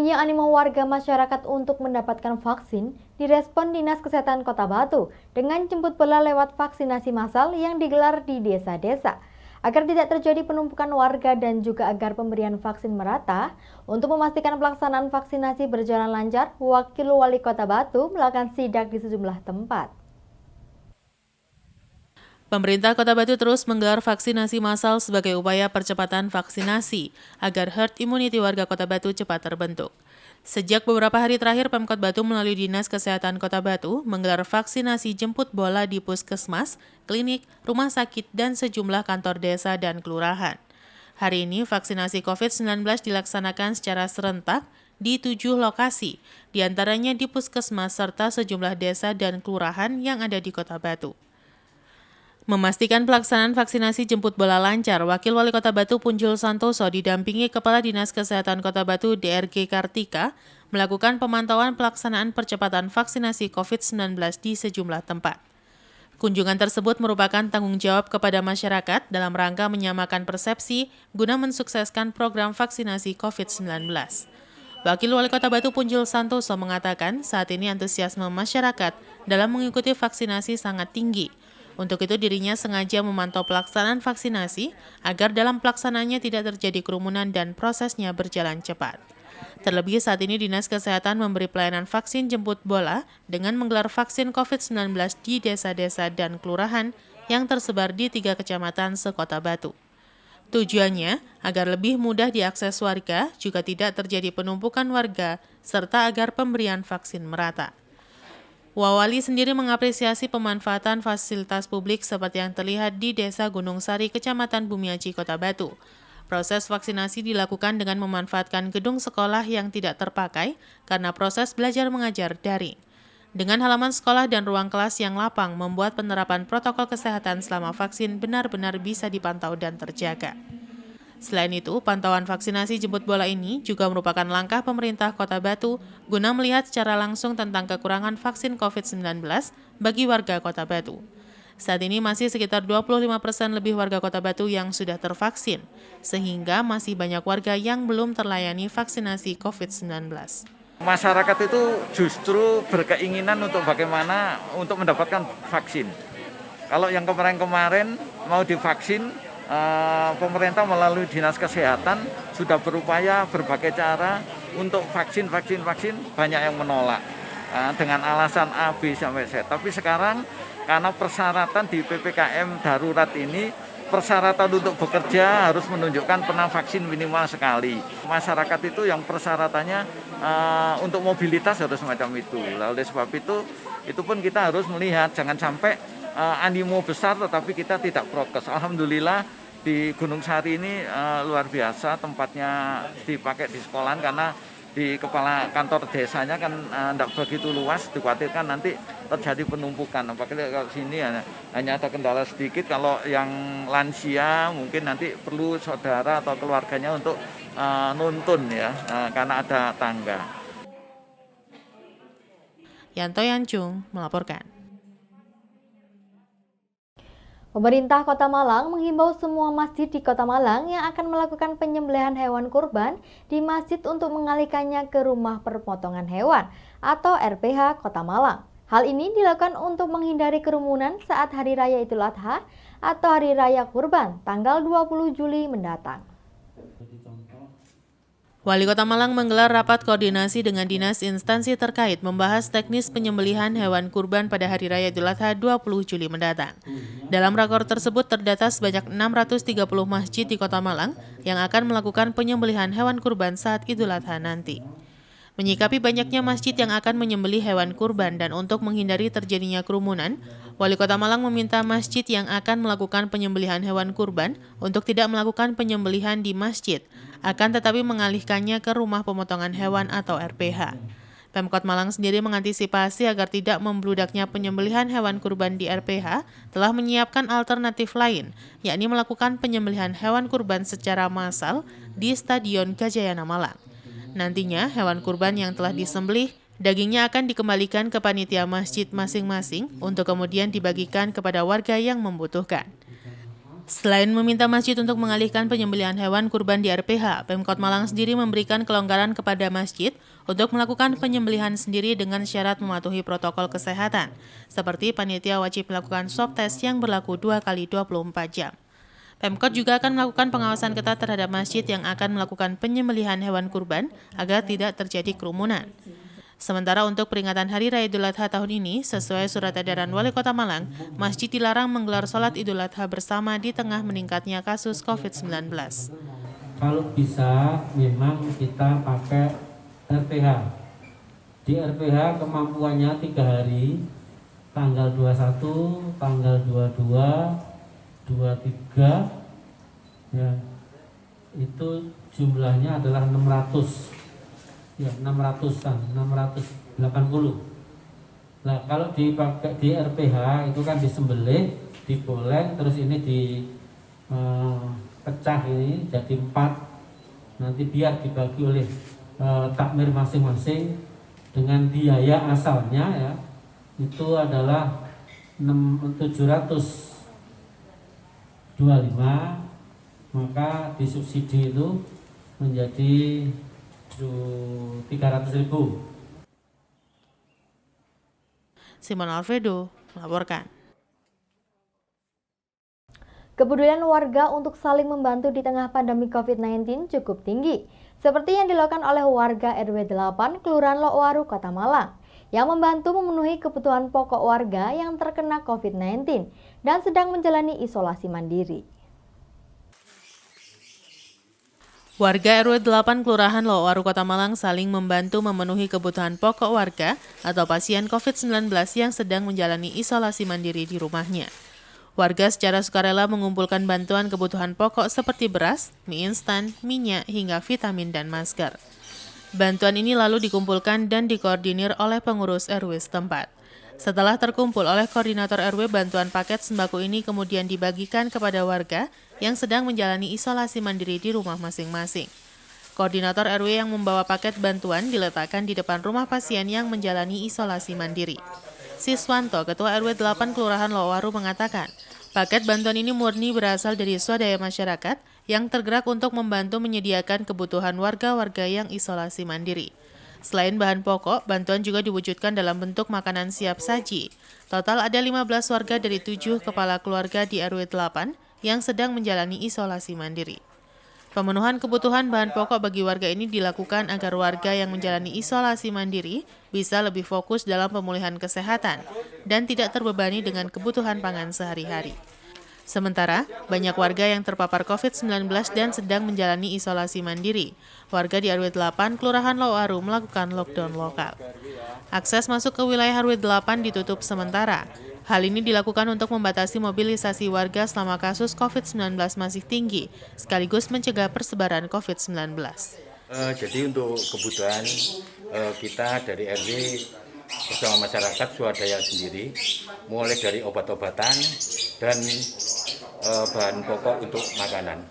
Tingginya animo warga masyarakat untuk mendapatkan vaksin direspon Dinas Kesehatan Kota Batu dengan jemput bola lewat vaksinasi massal yang digelar di desa-desa. Agar tidak terjadi penumpukan warga dan juga agar pemberian vaksin merata, untuk memastikan pelaksanaan vaksinasi berjalan lancar, Wakil Wali Kota Batu melakukan sidak di sejumlah tempat. Pemerintah Kota Batu terus menggelar vaksinasi massal sebagai upaya percepatan vaksinasi agar herd immunity warga Kota Batu cepat terbentuk. Sejak beberapa hari terakhir, Pemkot Batu melalui Dinas Kesehatan Kota Batu menggelar vaksinasi jemput bola di puskesmas, klinik, rumah sakit, dan sejumlah kantor desa dan kelurahan. Hari ini vaksinasi COVID-19 dilaksanakan secara serentak di 7 lokasi, diantaranya di puskesmas serta sejumlah desa dan kelurahan yang ada di Kota Batu. Memastikan pelaksanaan vaksinasi jemput bola lancar, Wakil Wali Kota Batu Punjul Santoso didampingi Kepala Dinas Kesehatan Kota Batu DRG Kartika melakukan pemantauan pelaksanaan percepatan vaksinasi COVID-19 di sejumlah tempat. Kunjungan tersebut merupakan tanggung jawab kepada masyarakat dalam rangka menyamakan persepsi guna mensukseskan program vaksinasi COVID-19. Wakil Wali Kota Batu Punjul Santoso mengatakan saat ini antusiasme masyarakat dalam mengikuti vaksinasi sangat tinggi. Untuk itu dirinya sengaja memantau pelaksanaan vaksinasi agar dalam pelaksanaannya tidak terjadi kerumunan dan prosesnya berjalan cepat. Terlebih saat ini Dinas Kesehatan memberi pelayanan vaksin jemput bola dengan menggelar vaksin COVID-19 di desa-desa dan kelurahan yang tersebar di 3 kecamatan se-Kota Batu. Tujuannya agar lebih mudah diakses warga, juga tidak terjadi penumpukan warga, serta agar pemberian vaksin merata. Wawali sendiri mengapresiasi pemanfaatan fasilitas publik seperti yang terlihat di Desa Gunung Sari, Kecamatan Bumiaji, Kota Batu. Proses vaksinasi dilakukan dengan memanfaatkan gedung sekolah yang tidak terpakai karena proses belajar mengajar daring. Dengan halaman sekolah dan ruang kelas yang lapang membuat penerapan protokol kesehatan selama vaksin benar-benar bisa dipantau dan terjaga. Selain itu, pantauan vaksinasi jemput bola ini juga merupakan langkah pemerintah Kota Batu guna melihat secara langsung tentang kekurangan vaksin COVID-19 bagi warga Kota Batu. Saat ini masih sekitar 25% lebih warga Kota Batu yang sudah tervaksin, sehingga masih banyak warga yang belum terlayani vaksinasi COVID-19. Masyarakat itu justru berkeinginan untuk bagaimana untuk mendapatkan vaksin. Kalau yang kemarin-kemarin mau divaksin, pemerintah melalui Dinas Kesehatan sudah berupaya berbagai cara untuk vaksin, banyak yang menolak dengan alasan A, B, sampai Z. Tapi sekarang karena persyaratan di PPKM darurat ini, persyaratan untuk bekerja harus menunjukkan pernah vaksin minimal sekali. Masyarakat itu yang persyaratannya untuk mobilitas harus semacam itu. Lalu oleh sebab itu pun kita harus melihat jangan sampai animo besar tetapi kita tidak prokes. Alhamdulillah di Gunung Sari ini luar biasa tempatnya dipakai di sekolahan karena di kepala kantor desanya kan tidak begitu luas, dikhawatirkan nanti terjadi penumpukan. Apalagi kalau sini hanya ada kendala sedikit, kalau yang lansia mungkin nanti perlu saudara atau keluarganya untuk nuntun ya karena ada tangga. Yanto Yancung melaporkan. Pemerintah Kota Malang menghimbau semua masjid di Kota Malang yang akan melakukan penyembelihan hewan kurban di masjid untuk mengalihkannya ke rumah pemotongan hewan atau RPH Kota Malang. Hal ini dilakukan untuk menghindari kerumunan saat Hari Raya Idul Adha atau Hari Raya Kurban tanggal 20 Juli mendatang. Wali Kota Malang menggelar rapat koordinasi dengan dinas instansi terkait membahas teknis penyembelihan hewan kurban pada Hari Raya Idul Adha 20 Juli mendatang. Dalam rakor tersebut terdata sebanyak 630 masjid di Kota Malang yang akan melakukan penyembelihan hewan kurban saat Idul Adha nanti. Menyikapi banyaknya masjid yang akan menyembelih hewan kurban dan untuk menghindari terjadinya kerumunan, Wali Kota Malang meminta masjid yang akan melakukan penyembelihan hewan kurban untuk tidak melakukan penyembelihan di masjid, akan tetapi mengalihkannya ke rumah pemotongan hewan atau RPH. Pemkot Malang sendiri mengantisipasi agar tidak membludaknya penyembelihan hewan kurban di RPH, telah menyiapkan alternatif lain, yakni melakukan penyembelihan hewan kurban secara massal di Stadion Gajayana Malang. Nantinya, hewan kurban yang telah disembelih, dagingnya akan dikembalikan ke panitia masjid masing-masing untuk kemudian dibagikan kepada warga yang membutuhkan. Selain meminta masjid untuk mengalihkan penyembelihan hewan kurban di RPH, Pemkot Malang sendiri memberikan kelonggaran kepada masjid untuk melakukan penyembelihan sendiri dengan syarat mematuhi protokol kesehatan, seperti panitia wajib melakukan swab test yang berlaku 2 kali 24 jam. Pemkot juga akan melakukan pengawasan ketat terhadap masjid yang akan melakukan penyembelihan hewan kurban agar tidak terjadi kerumunan. Sementara untuk peringatan Hari Raya Idul Adha tahun ini, sesuai surat edaran Wali Kota Malang, masjid dilarang menggelar sholat Idul Adha bersama di tengah meningkatnya kasus COVID-19. Kalau bisa, memang kita pakai RPH. Di RPH kemampuannya 3 hari, tanggal 21, tanggal 22, 23, ya, itu jumlahnya adalah 600. Ya, 600-an, 680. Nah, kalau dipakai di RPH itu kan disembelih, digoreng, terus ini dipecah ini jadi 4. Nanti biar dibagi oleh takmir masing-masing dengan biaya asalnya ya. Itu adalah 725, maka disubsidi itu menjadi 300.000. Simon Alfredo melaporkan. Kepedulian warga untuk saling membantu di tengah pandemi COVID-19 cukup tinggi, seperti yang dilakukan oleh warga RW 8 Kelurahan Lokwaru, Kota Malang, yang membantu memenuhi kebutuhan pokok warga yang terkena COVID-19 dan sedang menjalani isolasi mandiri. Warga RW 8 Kelurahan Lokwaru, Kota Malang saling membantu memenuhi kebutuhan pokok warga atau pasien COVID-19 yang sedang menjalani isolasi mandiri di rumahnya. Warga secara sukarela mengumpulkan bantuan kebutuhan pokok seperti beras, mie instan, minyak, hingga vitamin dan masker. Bantuan ini lalu dikumpulkan dan dikoordinir oleh pengurus RW setempat. Setelah terkumpul oleh koordinator RW, bantuan paket sembako ini kemudian dibagikan kepada warga yang sedang menjalani isolasi mandiri di rumah masing-masing. Koordinator RW yang membawa paket bantuan diletakkan di depan rumah pasien yang menjalani isolasi mandiri. Siswanto, Ketua RW 8 Kelurahan Lokwaru mengatakan, paket bantuan ini murni berasal dari swadaya masyarakat yang tergerak untuk membantu menyediakan kebutuhan warga-warga yang isolasi mandiri. Selain bahan pokok, bantuan juga diwujudkan dalam bentuk makanan siap saji. Total ada 15 warga dari 7 kepala keluarga di RW 8 yang sedang menjalani isolasi mandiri. Pemenuhan kebutuhan bahan pokok bagi warga ini dilakukan agar warga yang menjalani isolasi mandiri bisa lebih fokus dalam pemulihan kesehatan dan tidak terbebani dengan kebutuhan pangan sehari-hari. Sementara, banyak warga yang terpapar COVID-19 dan sedang menjalani isolasi mandiri. Warga di RW 8 Kelurahan Lokwaru melakukan lockdown lokal. Akses masuk ke wilayah RW 8 ditutup sementara. Hal ini dilakukan untuk membatasi mobilisasi warga selama kasus COVID-19 masih tinggi, sekaligus mencegah persebaran COVID-19. Jadi untuk kebutuhan kita dari RW bersama masyarakat swadaya sendiri, mulai dari obat-obatan dan bahan pokok untuk makanan.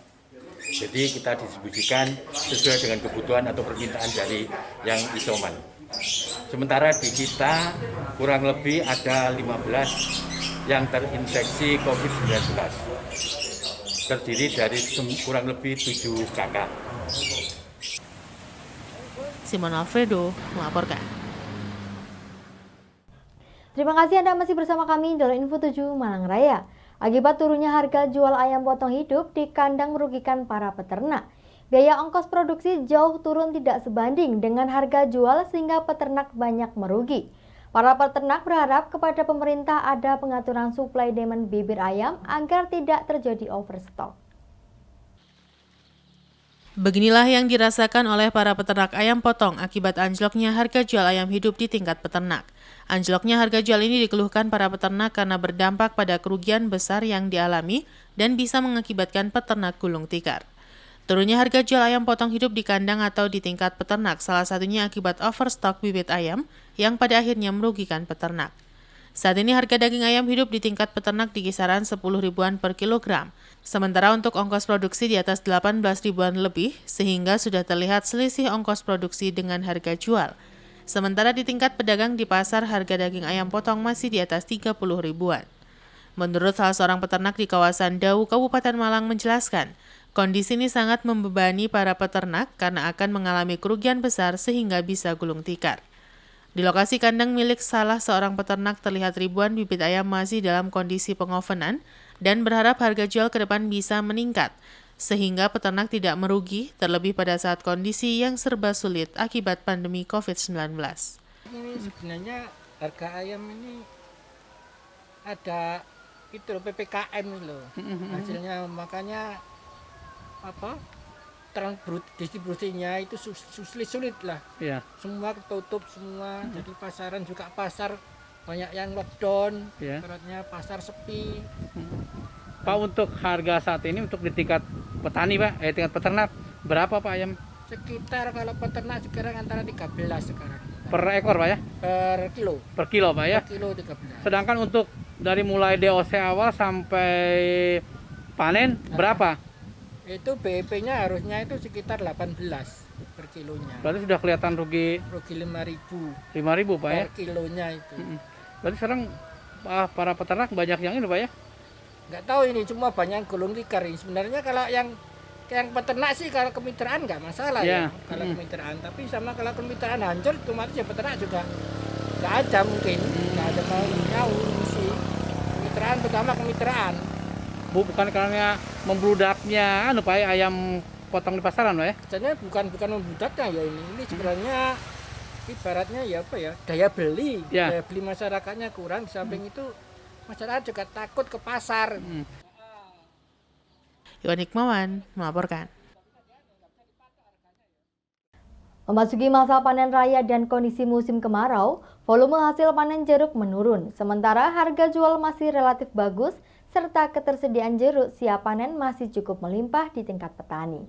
Jadi kita distribusikan sesuai dengan kebutuhan atau permintaan dari yang isoman. Sementara di kita kurang lebih ada 15 yang terinfeksi COVID-19. Terdiri dari kurang lebih 7 kakak. Simon Alfredo melaporkan. Terima kasih Anda masih bersama kami dalam Info 7 Malang Raya. Akibat turunnya harga jual ayam potong hidup di kandang merugikan para peternak. Biaya ongkos produksi jauh turun tidak sebanding dengan harga jual sehingga peternak banyak merugi. Para peternak berharap kepada pemerintah ada pengaturan suplai demand bibit ayam agar tidak terjadi overstock. Beginilah yang dirasakan oleh para peternak ayam potong akibat anjloknya harga jual ayam hidup di tingkat peternak. Anjloknya harga jual ini dikeluhkan para peternak karena berdampak pada kerugian besar yang dialami dan bisa mengakibatkan peternak gulung tikar. Turunnya harga jual ayam potong hidup di kandang atau di tingkat peternak salah satunya akibat overstock bibit ayam yang pada akhirnya merugikan peternak. Saat ini harga daging ayam hidup di tingkat peternak di kisaran 10 ribuan per kilogram, sementara untuk ongkos produksi di atas 18 ribuan lebih sehingga sudah terlihat selisih ongkos produksi dengan harga jual. Sementara di tingkat pedagang di pasar harga daging ayam potong masih di atas 30 ribuan. Menurut salah seorang peternak di kawasan Dau, Kabupaten Malang menjelaskan, kondisi ini sangat membebani para peternak karena akan mengalami kerugian besar sehingga bisa gulung tikar. Di lokasi kandang milik salah seorang peternak terlihat ribuan bibit ayam masih dalam kondisi pengovenan dan berharap harga jual ke depan bisa meningkat, sehingga peternak tidak merugi terlebih pada saat kondisi yang serba sulit akibat pandemi COVID-19. Ini sebenarnya harga ayam ini ada itu loh, PPKM ini loh hasilnya, makanya distribusinya itu sulit lah. Iya. Semua tutup semua, jadi pasaran juga pasar banyak yang lockdown, ibaratnya pasar sepi. Pak, untuk harga saat ini untuk di tingkat petani Pak, tingkat peternak berapa Pak ayam? Sekitar kalau peternak sekarang antara 13 sekarang. Per ekor Pak ya? Per kilo. Per kilo Pak ya? Per kilo 13. Sedangkan untuk dari mulai DOC awal sampai panen berapa? Itu BEP-nya harusnya itu sekitar 18 per kilonya. Berarti sudah kelihatan rugi 5.000. 5.000 Pak ya? Per kilonya itu. Berarti sekarang para peternak banyak yang ini Pak ya? Nggak tahu ini, cuma banyak gulung tikar ini. Sebenarnya kalau yang peternak sih kalau kemitraan nggak masalah ya. Kalau kemitraan, tapi sama kalau kemitraan hancur, otomatis ya peternak juga nggak ada mungkin. Nggak ada mau tahu sih. Kemitraan, pertama kemitraan. Bu, bukan karena membludaknya Pak ya, ayam potong di pasaran Pak ya? Sebenarnya bukan membludaknya ya ini sebenarnya ibaratnya ya daya beli. Daya beli masyarakatnya kurang, di samping itu masyarakat juga takut ke pasar. Iwan Hikmawan melaporkan. Memasuki masa panen raya dan kondisi musim kemarau, volume hasil panen jeruk menurun, sementara harga jual masih relatif bagus, serta ketersediaan jeruk siap panen masih cukup melimpah di tingkat petani.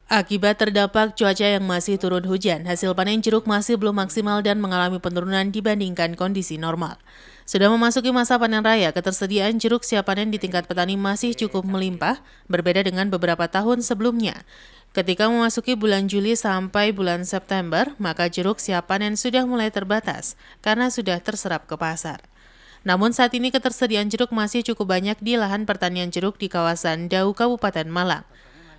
Akibat terdampak cuaca yang masih turun hujan, hasil panen jeruk masih belum maksimal dan mengalami penurunan dibandingkan kondisi normal. Sudah memasuki masa panen raya, ketersediaan jeruk siap panen di tingkat petani masih cukup melimpah, berbeda dengan beberapa tahun sebelumnya. Ketika memasuki bulan Juli sampai bulan September, maka jeruk siap panen sudah mulai terbatas karena sudah terserap ke pasar. Namun saat ini ketersediaan jeruk masih cukup banyak di lahan pertanian jeruk di kawasan Dau, Kabupaten Malang.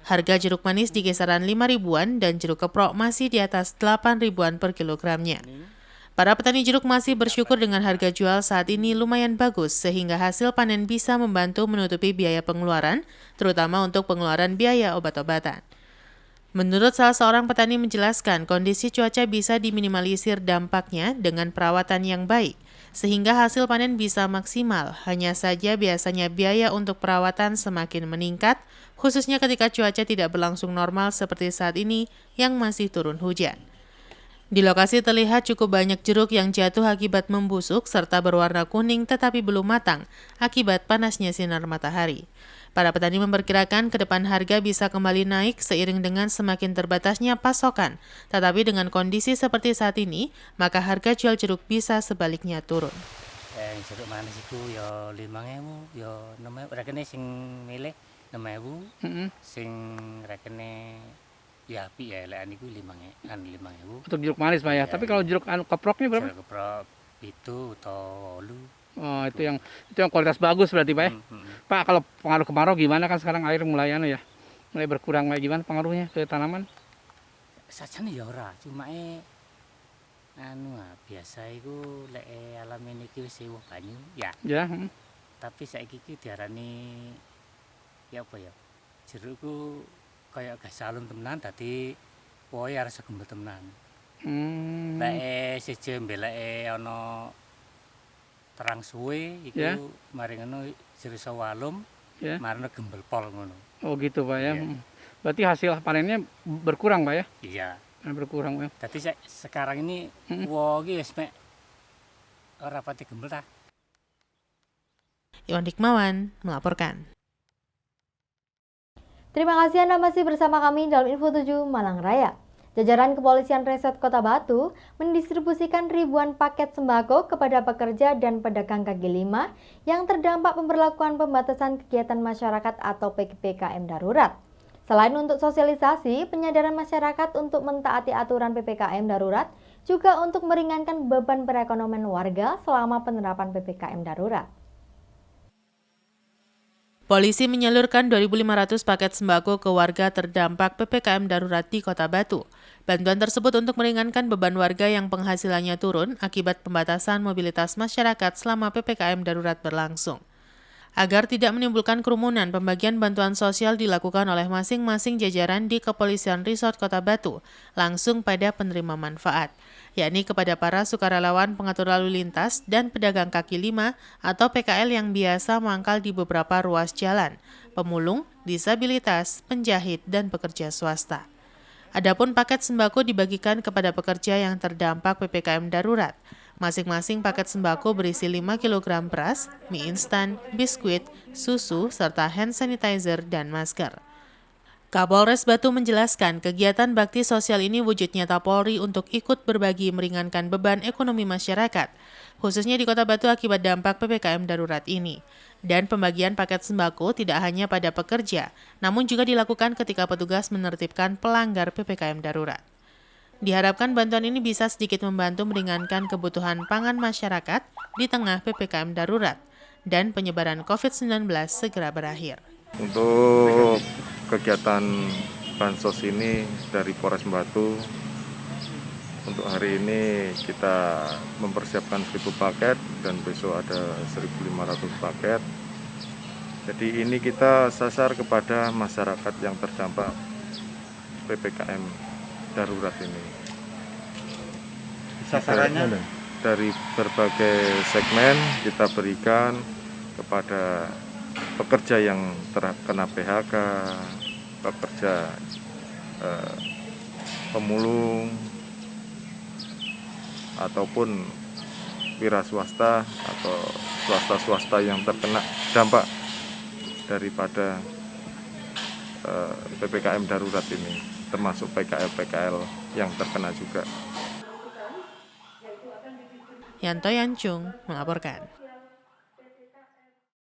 Harga jeruk manis di kisaran 5 ribuan dan jeruk keprok masih di atas 8 ribuan per kilogramnya. Para petani jeruk masih bersyukur dengan harga jual saat ini lumayan bagus sehingga hasil panen bisa membantu menutupi biaya pengeluaran, terutama untuk pengeluaran biaya obat-obatan. Menurut salah seorang petani menjelaskan, kondisi cuaca bisa diminimalisir dampaknya dengan perawatan yang baik, sehingga hasil panen bisa maksimal. Hanya saja biasanya biaya untuk perawatan semakin meningkat, khususnya ketika cuaca tidak berlangsung normal seperti saat ini yang masih turun hujan. Di lokasi terlihat cukup banyak jeruk yang jatuh akibat membusuk serta berwarna kuning tetapi belum matang akibat panasnya sinar matahari. Para petani memperkirakan ke depan harga bisa kembali naik seiring dengan semakin terbatasnya pasokan. Tetapi dengan kondisi seperti saat ini, maka harga jual jeruk bisa sebaliknya turun. Jeruk manis itu ya 5.000, ya 6.000. Rekene sing milih 6.000, sing rekene ya api ya lekan iku 5.000. Untuk jeruk manis Pak ya. Tapi kalau jeruk keproknya berapa? Jeruk keprok itu atau 8. Oh, itu yang kualitas bagus berarti Pak ya. Pak, kalau pengaruh kemarau gimana, kan sekarang air mulai berkurang, kayak gimana pengaruhnya ke tanaman? Sajane ya ora, cuma biasa iku lek alam ini iki wis sewuh banyu ya. Ya. Tapi saiki iki diarani ya apa ya? Jeruk ku kaya gas salum temenan, dadi wohe arep segembel temenan. Lek siji mbeleke ana terang suwe iku mari ngono jeruk sawalum, marane gembel pol ngono. Oh gitu Pak ya. Berarti hasil panennya berkurang Pak ya? Iya. Berkurang ya. Dadi sekarang ini wo iki wis mek ora pati gembel ta. Iwan Hikmawan melaporkan. Terima kasih Anda masih bersama kami dalam Info 7 Malang Raya. Jajaran Kepolisian Resort Kota Batu mendistribusikan ribuan paket sembako kepada pekerja dan pedagang kaki lima yang terdampak pemberlakuan pembatasan kegiatan masyarakat atau PPKM darurat. Selain untuk sosialisasi, penyadaran masyarakat untuk mentaati aturan PPKM darurat juga untuk meringankan beban perekonomian warga selama penerapan PPKM darurat. Polisi menyalurkan 2.500 paket sembako ke warga terdampak PPKM darurat di Kota Batu. Bantuan tersebut untuk meringankan beban warga yang penghasilannya turun akibat pembatasan mobilitas masyarakat selama PPKM darurat berlangsung. Agar tidak menimbulkan kerumunan, pembagian bantuan sosial dilakukan oleh masing-masing jajaran di Kepolisian Resort Kota Batu langsung pada penerima manfaat, yakni kepada para sukarelawan pengatur lalu lintas dan pedagang kaki lima atau PKL yang biasa mangkal di beberapa ruas jalan, pemulung, disabilitas, penjahit, dan pekerja swasta. Adapun paket sembako dibagikan kepada pekerja yang terdampak PPKM darurat. Masing-masing paket sembako berisi 5 kg beras, mie instan, biskuit, susu, serta hand sanitizer dan masker. Kapolres Batu menjelaskan kegiatan bakti sosial ini wujud nyata Polri untuk ikut berbagi meringankan beban ekonomi masyarakat, khususnya di Kota Batu akibat dampak PPKM darurat ini. Dan pembagian paket sembako tidak hanya pada pekerja, namun juga dilakukan ketika petugas menertibkan pelanggar PPKM darurat. Diharapkan bantuan ini bisa sedikit membantu meringankan kebutuhan pangan masyarakat di tengah PPKM darurat dan penyebaran COVID-19 segera berakhir. Untuk kegiatan bansos ini dari Polres Batu, untuk hari ini kita mempersiapkan 1.000 paket dan besok ada 1.500 paket. Jadi ini kita sasar kepada masyarakat yang terdampak PPKM darurat ini. Sasarannya dari berbagai segmen kita berikan kepada pekerja yang terkena PHK, pekerja pemulung, ataupun wira swasta atau swasta-swasta yang terkena dampak daripada PPKM darurat ini, termasuk PKL-PKL yang terkena juga. Yanto Yancung melaporkan.